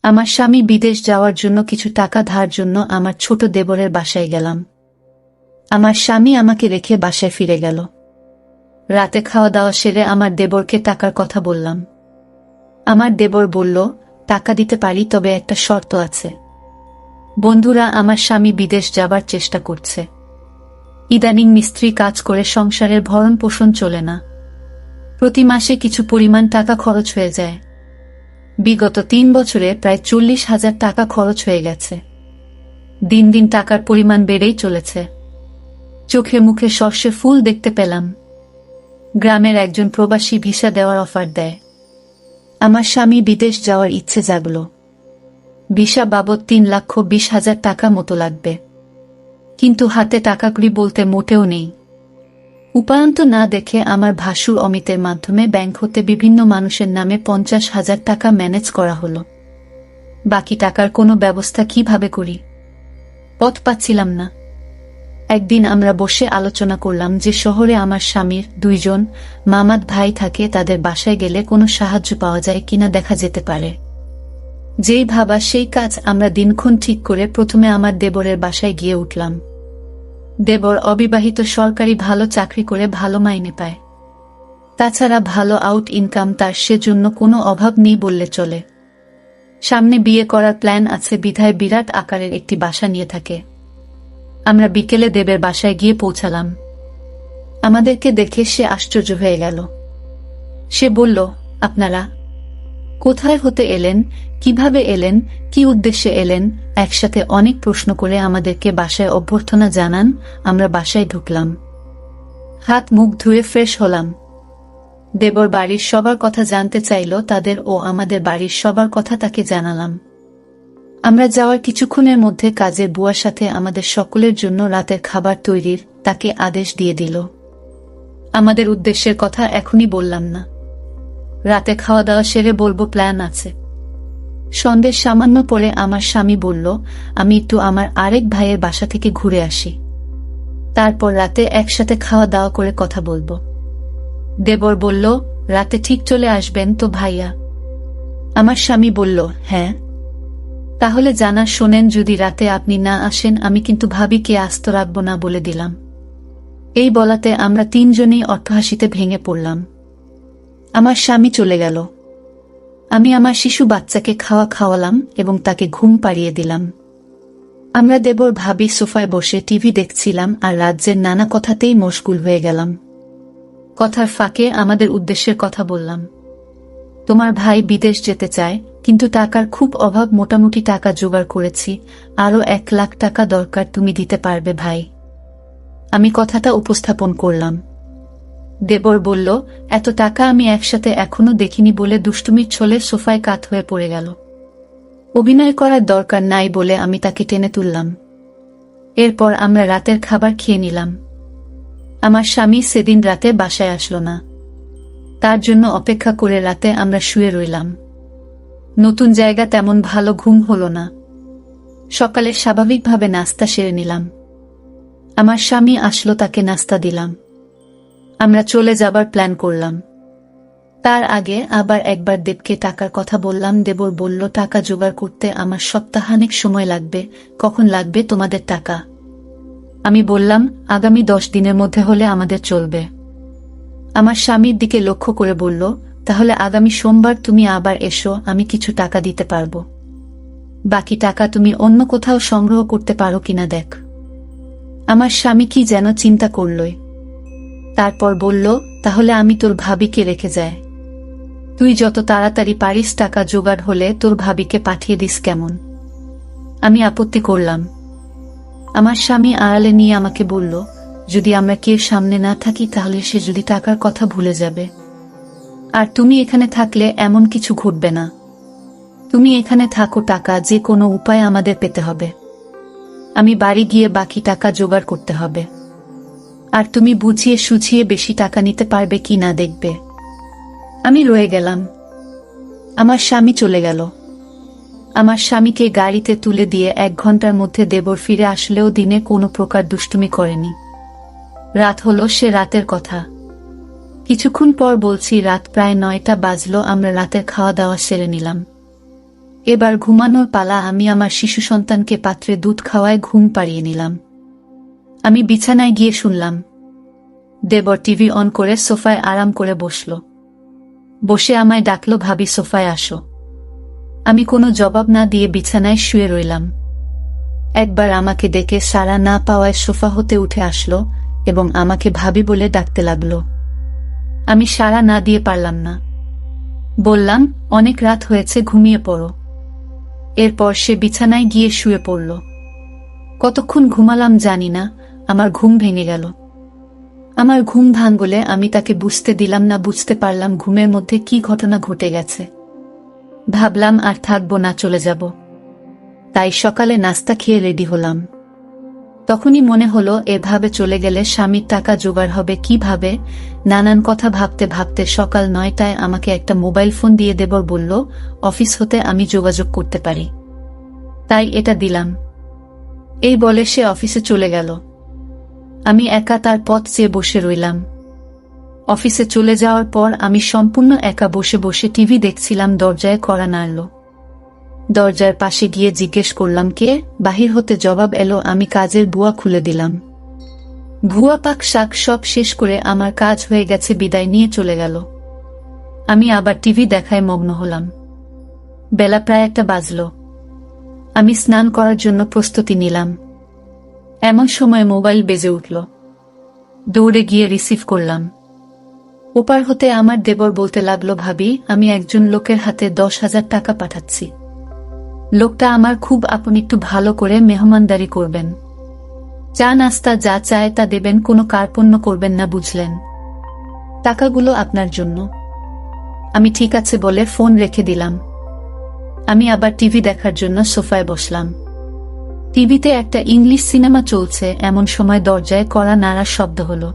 আমার স্বামী বিদেশ যাওয়ার জন্য কিছু টাকা ধার জন্য আমার ছোট দেবরের বাসায় গেলাম। আমার স্বামী আমাকে রেখে বাসায় ফিরে গেল। রাতে খাওয়া দাওয়া সেরে আমার দেবরকে টাকার কথা বললাম। আমার দেবর বলল, টাকা দিতে পারি, তবে একটা শর্ত আছে। বন্ধুরা, আমার স্বামী বিদেশ যাবার চেষ্টা করছে। ইদানিং মিস্ত্রি কাজ করে সংসারের ভরণ পোষণ চলে না। প্রতি মাসে কিছু পরিমাণ টাকা খরচ হয়ে যায়। বিগত 3 বছরে প্রায় 40,000 টাকা খরচ হয়ে গেছে। দিন দিন টাকার পরিমাণ বেড়েই চলেছে। চোখে মুখে সর্ষে ফুল দেখতে পেলাম। গ্রামের একজন প্রবাসী ভিসা দেওয়ার অফার দেয়। আমার স্বামী বিদেশ যাওয়ার ইচ্ছে জাগল। ভিসা বাবদ 3,20,000 টাকা মতো লাগবে, কিন্তু হাতে টাকাগুলি বলতে মোটেও নেই। উপায়ন্ত না দেখে আমার ভাসুর অমিতের মাধ্যমে ব্যাংক হতে বিভিন্ন মানুষের নামে 50,000 টাকা ম্যানেজ করা হলো। বাকি টাকার কোনো ব্যবস্থা কিভাবে করি, পথ পাচ্ছিলাম না। একদিন আমরা বসে আলোচনা করলাম যে শহরে আমার স্বামীর 2 জন মামাত ভাই থাকে, তাদের বাসায় গেলে কোনো সাহায্য পাওয়া যায় কিনা দেখা যেতে পারে। যেই ভাবা সেই কাজ। আমরা দিনক্ষণ ঠিক করে প্রথমে আমার দেবরের বাসায় গিয়ে উঠলাম। দেবর অবিবাহিত, সরকারি ভালো চাকরি করে ভালো মাইনে পায়। তাছাড়া ভালো আউট ইনকাম তার, সেজন্য কোনো অভাব নেই বললে চলে। সামনে বিয়ে করার প্ল্যান আছে বিধায় বিরাট আকারের একটি বাসা নিয়ে থাকে। আমরা বিকেলে দেবের বাসায় গিয়ে পৌঁছালাম। আমাদেরকে দেখে সে আশ্চর্য হয়ে গেল। সে বলল, আপনারা কোথায় হতে এলেন, কিভাবে এলেন, কি উদ্দেশ্যে এলেন? একসাথে অনেক প্রশ্ন করে আমাদেরকে বাসায় অভ্যর্থনা জানান। আমরা বাসায় ঢুকলাম, হাত মুখ ধুয়ে ফ্রেশ হলাম। দেবর বাড়ির সবার কথা জানতে চাইল, তাদের ও আমাদের বাড়ির সবার কথা তাকে জানালাম। আমরা যাওয়ার কিছুক্ষণের মধ্যে কাজের বুয়ার সাথে আমাদের সকলের জন্য রাতের খাবার তৈরির তাকে আদেশ দিয়ে দিল। আমাদের উদ্দেশ্যের কথা এখনই বললাম না, রাতে খাওয়া দাওয়া সেরে বলবো, প্ল্যান আছে। সন্ধ্যের সামান্য পরে আমার স্বামী বলল, আমি একটু আমার আরেক ভাইয়ের বাসা থেকে ঘুরে আসি, তারপর রাতে একসাথে খাওয়া দাওয়া করে কথা বলবো। দেবর বলল, রাতে ঠিক চলে আসবেন তো ভাইয়া? আমার স্বামী বলল, হ্যাঁ। তাহলে জানা শোনেন, যদি রাতে আপনি না আসেন আমি কিন্তু ভাবিকে আস্ত রাখব না বলে দিলাম। এই বলাতে আমরা 3 জনেই অট্টহাসিতে ভেঙে পড়লাম। আমার স্বামী চলে গেল। আমি আমার শিশু বাচ্চাকে খাওয়ালাম এবং তাকে ঘুম পাড়িয়ে দিলাম। আমরা দেবর ভাবি সোফায় বসে টিভি দেখছিলাম আর রাজ্যের নানা কথাতেই মশগুল হয়ে গেলাম। কথার ফাঁকে আমাদের উদ্দেশ্যের কথা বললাম। তোমার ভাই বিদেশ যেতে চায়, কিন্তু টাকার খুব অভাব, মোটামুটি টাকা জোগাড় করেছি, আরো 1 লাখ টাকা দরকার, তুমি দিতে পারবে ভাই? আমি কথাটা উপস্থাপন করলাম। দেবর বলল, এত টাকা আমি একসাথে এখনো দেখিনি বলে দুষ্টুমির ছলে সোফায় কাত হয়ে পড়ে গেল। অভিনয় করার দরকার নাই বলে আমি তাকে টেনে তুললাম। এরপর আমরা রাতের খাবার খেয়ে নিলাম। আমার স্বামী সেদিন রাতে বাসায় আসলো না। তার জন্য অপেক্ষা করে রাতে আমরা শুয়ে রইলাম। নতুন জায়গা, তেমন ভালো ঘুম হলো না। সকালে স্বাভাবিকভাবে নাস্তা সেরে নিলাম। আমার স্বামী আসলো, তাকে নাস্তা দিলাম। আমরা চলে যাবার প্ল্যান করলাম। তার আগে আবার একবার দেবকে টাকার কথা বললাম। দেবর বলল, টাকা জোগাড় করতে আমার সপ্তাহানেক সময় লাগবে। কখন লাগবে তোমাদের টাকা? আমি বললাম, আগামী 10 দিনের মধ্যে হলে আমাদের চলবে। আমার স্বামীর দিকে লক্ষ্য করে বলল, তাহলে আগামী সোমবার তুমি আবার এসো, আমি কিছু টাকা দিতে পারবো। বাকি টাকা তুমি অন্য কোথাও সংগ্রহ করতে পারো কিনা দেখ। আমার স্বামী কি যেন চিন্তা করলই। তারপর বলল, তাহলে আমি তোর ভাবিকে রেখে যাই। তুই যত তাড়াতাড়ি পারিস টাকা জোগাড় হলে তোর ভাবিকে পাঠিয়ে দিস, কেমন? আমি আপত্তি করলাম। আমার স্বামী আড়ালে নিয়ে আমাকে বলল, যদি আমরা কেউ সামনে না থাকি তাহলে সে যদি টাকার কথা ভুলে যাবে। আর তুমি এখানে থাকলে এমন কিছু ঘটবে না। তুমি এখানে থাকো, টাকা যে কোনো উপায়ে আমাদের পেতে হবে। আমি বাড়ি গিয়ে বাকি টাকা জোগাড় করতে হবে। আর তুমি বুঝিয়ে সুঝিয়ে বেশি টাকা নিতে পারবে কি না দেখবে। আমি রয়ে গেলাম। আমার স্বামী চলে গেল। আমার স্বামীকে গাড়িতে তুলে দিয়ে 1 ঘন্টার মধ্যে দেবর ফিরে আসলেও দিনে কোনো প্রকার দুষ্টুমি করেনি। রাত হলো, সে রাতের কথা। কিছুক্ষণ পর বলছি, রাত প্রায় 9টা বাজলো। আমরা রাতের খাওয়া দাওয়া সেরে নিলাম। এবার ঘুমানোর পালা। আমি আমার শিশু সন্তানকে পাত্রে দুধ খাওয়ায় ঘুম পাড়িয়ে নিলাম। আমি বিছানায় গিয়ে শুনলাম দেবর টিভি অন করে সোফায় আরাম করে বসল। বসে আমায় ডাকল, ভাবি সোফায় আসো। আমি কোনো জবাব না দিয়ে বিছানায় শুয়ে রইলাম। একবার আমাকে ডেকে সাড়া না পাওয়ায় সোফা হতে উঠে আসলো এবং আমাকে ভাবি বলে ডাকতে লাগলো। আমি সাড়া না দিয়ে পারলাম না। বললাম, অনেক রাত হয়েছে, ঘুমিয়ে পড়ো। এরপর সে বিছানায় গিয়ে শুয়ে পড়ল। কতক্ষণ ঘুমালাম জানি না, আমার ঘুম ভেঙে গেল। আমার ঘুম ভাঙলে আমি তাকে বুঝতে দিলাম না। বুঝতে পারলাম ঘুমের মধ্যে কি ঘটনা ঘটে গেছে। ভাবলাম আর থাকবো না, চলে যাব। তাই সকালে নাস্তা খেয়ে রেডি হলাম। তখনই মনে হলো এভাবে চলে গেলে স্বামীর টাকা জোগাড় হবে কিভাবে। নানান কথা ভাবতে ভাবতে সকাল 9টায় আমাকে একটা মোবাইল ফোন দিয়ে দেবর বলল অফিস হতে আমি যোগাযোগ করতে পারি, তাই এটা দিলাম। এই বলে সে অফিসে চলে গেল। আমি একা তার পথ চেয়ে বসে রইলাম। অফিসে চলে যাওয়ার পর আমি সম্পূর্ণ একা বসে বসে টিভি দেখছিলাম। দরজায় কড়া নাড়ল। দরজার পাশে গিয়ে জিজ্ঞেস করলাম, কে? বাহির হতে জবাব এলো, আমি কাজের বুয়া খুলে দিলাম। ভুয়া পাক শাক সব শেষ করে আমার কাজ হয়ে গেছে বিদায় নিয়ে চলে গেল। আমি আবার টিভি দেখায় মগ্ন হলাম। বেলা প্রায় 1টা বাজল। আমি স্নান করার জন্য প্রস্তুতি নিলাম। এমন সময় মোবাইল বেজে উঠল। দৌড়ে গিয়ে রিসিভ করলাম। ওপার হতে আমার দেবর বলতে লাগলো, ভাবি, আমি একজন লোকের হাতে 10,000 টাকা পাঠাচ্ছি। লোকটা আমার খুব আপন, একটু ভালো করে মেহমানদারি করবেন। চা নাস্তা যা চায় তা দেবেন, কোনো কার্পণ্য করবেন না, বুঝলেন? টাকাগুলো আপনার জন্য। আমি ঠিক আছে বলে ফোন রেখে দিলাম। আমি আবার টিভি দেখার জন্য সোফায় বসলাম। টিভিতে একটা ইংলিশ সিনেমা চলছে। এমন সময় দরজায় কড়া নাড়ার শব্দ হলো।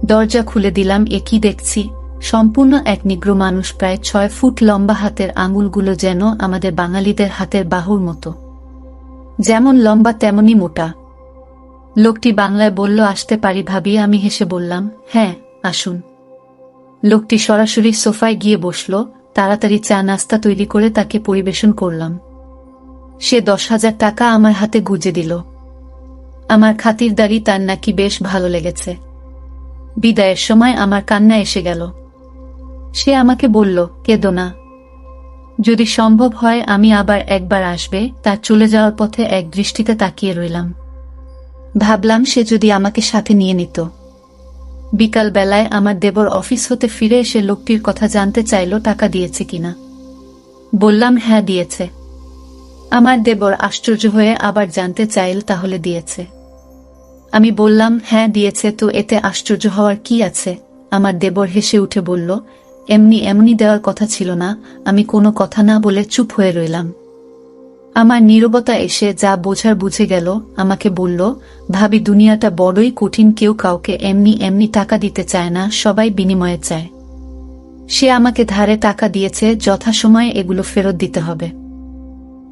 দরজা খুলে দিলাম। এ কি দেখছি? সম্পূর্ণ এক নিগ্রো মানুষ, প্রায় 6 ফুট লম্বা, হাতের আঙুলগুলো যেন আমাদের বাঙালিদের হাতের বাহুর মতো, যেমন লম্বা তেমনি মোটা। লোকটি বাংলায় বলল, আসতে পারি ভাবি? আমি হেসে বললাম, হ্যাঁ আসুন। লোকটি সরাসরি সোফায় গিয়ে বসল। তাড়াতাড়ি চা নাস্তা তৈরি করে তাকে পরিবেশন করলাম। সে 10,000 টাকা আমার হাতে গুজে দিল। আমার খাতিরদারি তার নাকি বেশ ভালো লেগেছে। বিদায়ের সময় আমার কান্না এসে গেল। সে আমাকে বলল, কেঁদো না। যদি সম্ভব হয় আমি আবার একবার আসবে। তার চলে যাওয়ার পথে এক দৃষ্টিতে তাকিয়ে রইলাম। ভাবলাম সে যদি আমাকে সাথে নিয়ে নিত। বিকাল বেলায় আমার দেবর অফিস হতে ফিরে এসে লোকটির কথা জানতে চাইল, টাকা দিয়েছে কিনা। বললাম, হ্যাঁ দিয়েছে। আমার দেবর আশ্চর্য হয়ে আবার জানতে চাইল, তাহলে দিয়েছে? আমি বললাম, হ্যাঁ দিয়েছে। তো এতে আশ্চর্য হওয়ার কি আছে? আমার দেবর হেসে উঠে বলল, এমনি এমনি দেওয়ার কথা ছিল না। আমি কোনো কথা না বলে চুপ হয়ে রইলাম। আমার নীরবতা এসে যা বোঝার বুঝে গেল। আমাকে বলল, ভাবি, দুনিয়াটা বড়ই কঠিন। কেউ কাউকে এমনি এমনি টাকা দিতে চায় না, সবাই বিনিময়ে চায়। সে আমাকে ধারে টাকা দিয়েছে, যথাসময়ে এগুলো ফেরত দিতে হবে।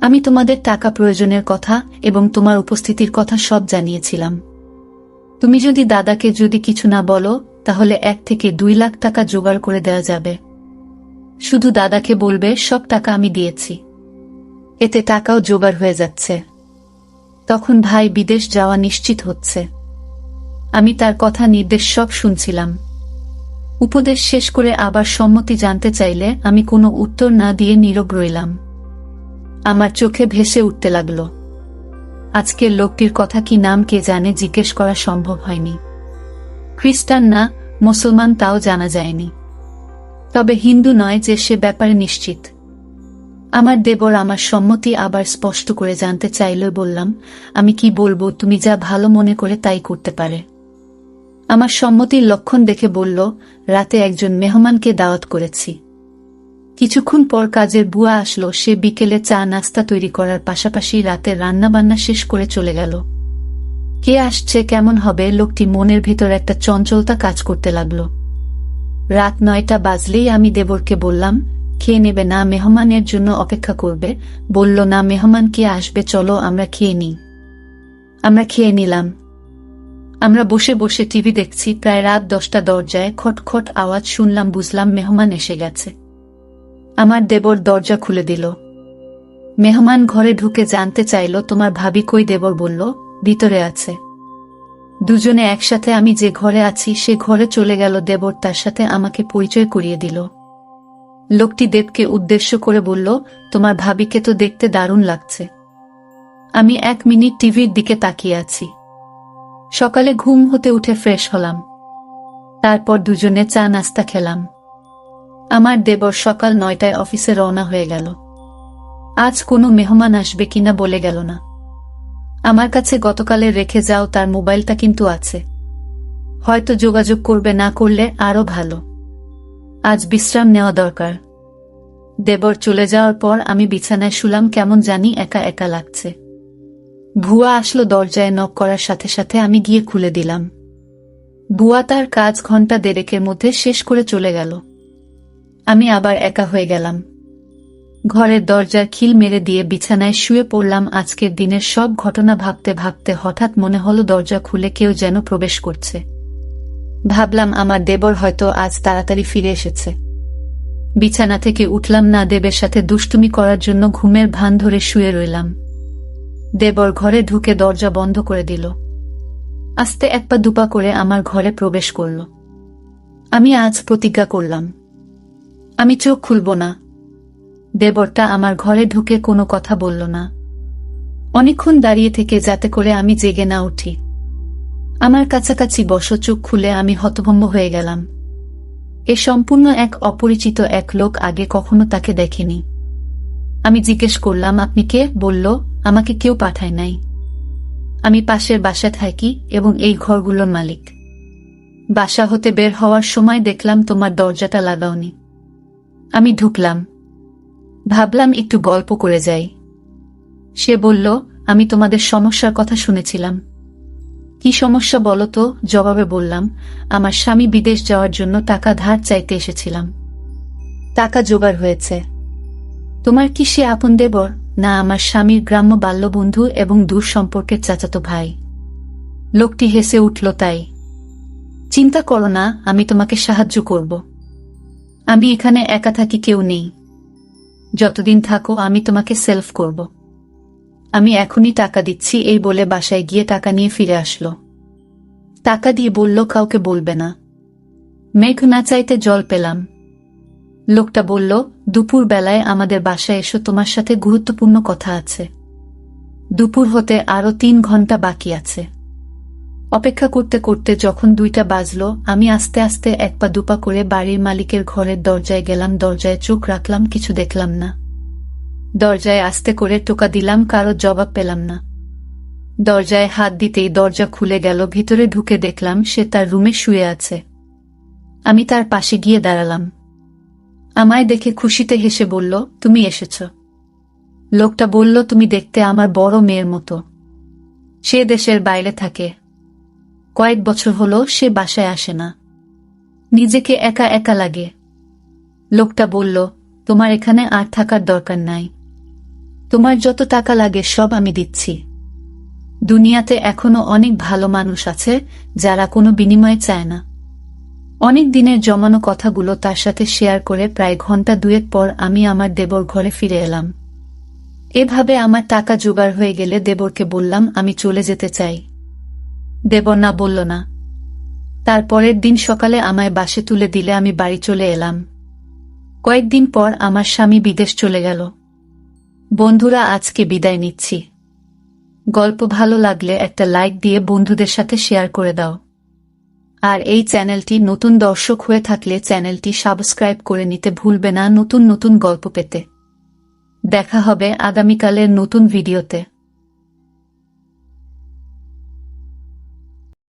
আমি তোমাদের টাকা প্রয়োজনের কথা এবং তোমার উপস্থিতির কথা সব জানিয়েছিলাম। তুমি যদি দাদাকে যদি কিছু না বলো, তাহলে 1 থেকে 2 লাখ টাকা জোগাড় করে দেওয়া যাবে। শুধু দাদাকে বলবে সব টাকা আমি দিয়েছি। এতে টাকাও জোগাড় হয়ে যাচ্ছে। তখন ভাই বিদেশ যাওয়া নিশ্চিত হচ্ছে। আমি তার কথা নির্দেশ সব শুনছিলাম। উপদেশ শেষ করে আবার সম্মতি জানতে চাইলে আমি কোনো উত্তর না দিয়ে নীরব রইলাম। আমার চোখে ভেসে উঠতে লাগলো। আজকের লোকটির কথা কি নাম কে জানে, জিজ্ঞেস করা সম্ভব হয়নি। খ্রিস্টান না মুসলমান তাও জানা যায়নি। তবে হিন্দু নয় যে, সে ব্যাপারে নিশ্চিত। আমার দেবর আমার সম্মতি আবার স্পষ্ট করে জানতে চাইল। বললাম, আমি কি বলবো, তুমি যা ভালো মনে করে তাই করতে পারে। আমার সম্মতির লক্ষণ দেখে বলল, রাতে একজন মেহমানকে দাওয়াত করেছি। কিছুক্ষণ পর কাজের বুয়া আসলো। সে বিকেলে চা নাস্তা তৈরি করার পাশাপাশি রাতে রান্নাবান্না শেষ করে চলে গেল। কে আসছে, কেমন হবে, লোকটি মনের ভিতর একটা চঞ্চলতা কাজ করতে লাগলো। রাত 9টা বাজলেই আমি দেবরকে বললাম, খেয়ে নেবে না, মেহমানের জন্য অপেক্ষা করবে? বলল, না, মেহমান কে আসবে, চলো আমরা খেয়ে নিই। আমরা খেয়ে নিলাম। আমরা বসে বসে টিভি দেখছি। প্রায় রাত 10টা। দরজায় খটখট আওয়াজ শুনলাম। বুঝলাম মেহমান এসে গেছে। আমার দেবর দরজা খুলে দিল। মেহমান ঘরে ঢুকে জানতে চাইল তোমার ভাবি কই। দেবর বলল ভিতরে আছে। দুজনে একসাথে আমি যে ঘরে আছি সে ঘরে চলে গেল। দেবর তার সাথে আমাকে পরিচয় করিয়ে দিল। লোকটি দেবকে উদ্দেশ্য করে বলল, তোমার ভাবিকে তো দেখতে দারুণ লাগছে। আমি 1 মিনিট টিভির দিকে তাকিয়ে আছি। সকালে ঘুম হতে উঠে ফ্রেশ হলাম। তারপর দুজনে চা নাস্তা খেলাম। আমার দেবর সকাল 9টায় অফিসে রওনা হয়ে গেল। আজ কোনো মেহমান আসবে কিনা বলে গেল না। আমার কাছে গতকালের রেখে যাও তার মোবাইলটা কিন্তু আছে, হয়তো যোগাযোগ করবে, না করলে আরো ভালো। আজ বিশ্রাম নেওয়া দরকার। দেবর চলে যাওয়ার পর আমি বিছানায় শুলাম, কেমন জানি একা একা লাগছে। ভুয়া আসলো দরজায় নক করার সাথে সাথে আমি গিয়ে খুলে দিলাম। বুয়া তার কাজ ঘন্টা দেড়েকের মধ্যে শেষ করে চলে গেল। আমি আবার একা হয়ে গেলাম। ঘরের দরজার খিল মেরে দিয়ে বিছানায় শুয়ে পড়লাম। আজকের দিনের সব ঘটনা ভাবতে ভাবতে হঠাৎ মনে হলো দরজা খুলে কেউ যেন প্রবেশ করছে। ভাবলাম আমার দেবর হয়তো আজ তাড়াতাড়ি ফিরে এসেছে। বিছানা থেকে উঠলাম না, দেবের সাথে দুষ্টুমি করার জন্য ঘুমের ভান ধরে শুয়ে রইলাম। দেবর ঘরে ঢুকে দরজা বন্ধ করে দিল। আস্তে 1 পা 2 পা করে আমার ঘরে প্রবেশ করল। আমি আজ প্রতিজ্ঞা করলাম, আমি চোখ খুলব না। দেবরটা আমার ঘরে ঢুকে কোনো কথা বলল না। অনেকক্ষণ দাঁড়িয়ে থেকে যাতে করে আমি জেগে না উঠি। আমার কাছাকাছি বসো। চোখ খুলে আমি হতভম্ব হয়ে গেলাম। এ সম্পূর্ণ এক অপরিচিত এক লোক, আগে কখনো তাকে দেখিনি। আমি জিজ্ঞেস করলাম, আপনি কে? বলল, আমাকে কেউ পাঠায় নাই, আমি পাশের বাসায় থাকি এবং এই ঘরগুলোর মালিক। বাসা হতে বের হওয়ার সময় দেখলাম তোমার দরজাটা লাগাওনি। আমি ঢুকলাম, ভাবলাম একটু গল্প করে যাই। সে বলল, আমি তোমাদের সমস্যার কথা শুনেছিলাম। কি সমস্যা বলো তো? জবাবে বললাম, আমার স্বামী বিদেশ যাওয়ার জন্য টাকা ধার চাইতে এসেছিলাম। টাকা জোগাড় হয়েছে। তোমার কি সে আপন দেবর? না, আমার স্বামীর গ্রাম্য বাল্যবন্ধু এবং দূর সম্পর্কের চাচাতো ভাই। লোকটি হেসে উঠল, তাই? চিন্তা করো না, আমি তোমাকে সাহায্য করব। আমি এখানে একা থাকি, কেউ নেই। যতদিন থাকো আমি তোমাকে সেলফ করব। আমি এখনই টাকা দিচ্ছি। এই বলে বাসায় গিয়ে টাকা নিয়ে ফিরে আসলো। টাকা দিয়ে বলল, কাউকে বলবে না। মেঘ না চাইতে জল পেলাম। লোকটা বলল, দুপুর বেলায় আমাদের বাসায় এসো, তোমার সাথে গুরুত্বপূর্ণ কথা আছে। দুপুর হতে আরো 3 ঘন্টা বাকি আছে। অপেক্ষা করতে করতে যখন 2টা বাজলো, আমি আস্তে আস্তে 1 পা 2 পা করে বাড়ির মালিকের ঘরের দরজায় গেলাম। দরজায় চোখ রাখলাম, কিছু দেখলাম না। দরজায় আস্তে করে টোকা দিলাম, কারো জবাব পেলাম না। দরজায় হাত দিতেই দরজা খুলে গেল। ভিতরে ঢুকে দেখলাম সে তার রুমে শুয়ে আছে। আমি তার পাশে গিয়ে দাঁড়ালাম। আমায় দেখে খুশিতে হেসে বলল, তুমি এসেছ। লোকটা বলল, তুমি দেখতে আমার বড় মেয়ের মতো। সে দেশের বাইরে থাকে। কয়েক বছর হলো সে বাসায় আসে না। নিজেকে একা একা লাগে। লোকটা বলল, তোমার এখানে আর থাকার দরকার নাই। তোমার যত টাকা লাগে সব আমি দিচ্ছি। দুনিয়াতে এখনো অনেক ভালো মানুষ আছে যারা কোনো বিনিময় চায় না। অনেক দিনের জমানো কথাগুলো তার সাথে শেয়ার করে প্রায় ঘন্টা 2 পর আমি আমার দেবর ঘরে ফিরে এলাম। এভাবে আমার টাকা জোগাড় হয়ে গেলে দেবরকে বললাম, আমি চলে যেতে চাই। দেবর না বলল না। তারপরের দিন সকালে আমায় বাসে তুলে দিলে আমি বাড়ি চলে এলাম। কয়েকদিন পর আমার স্বামী বিদেশ চলে গেল। বন্ধুরা, আজকে বিদায় নিচ্ছি। গল্প ভালো লাগলে একটা লাইক দিয়ে বন্ধুদের সাথে শেয়ার করে দাও। আর এই চ্যানেলটি নতুন দর্শক হয়ে থাকলে চ্যানেলটি সাবস্ক্রাইব করে নিতে ভুলবে না নতুন নতুন গল্প পেতে। দেখা হবে আগামীকালের নতুন ভিডিওতে।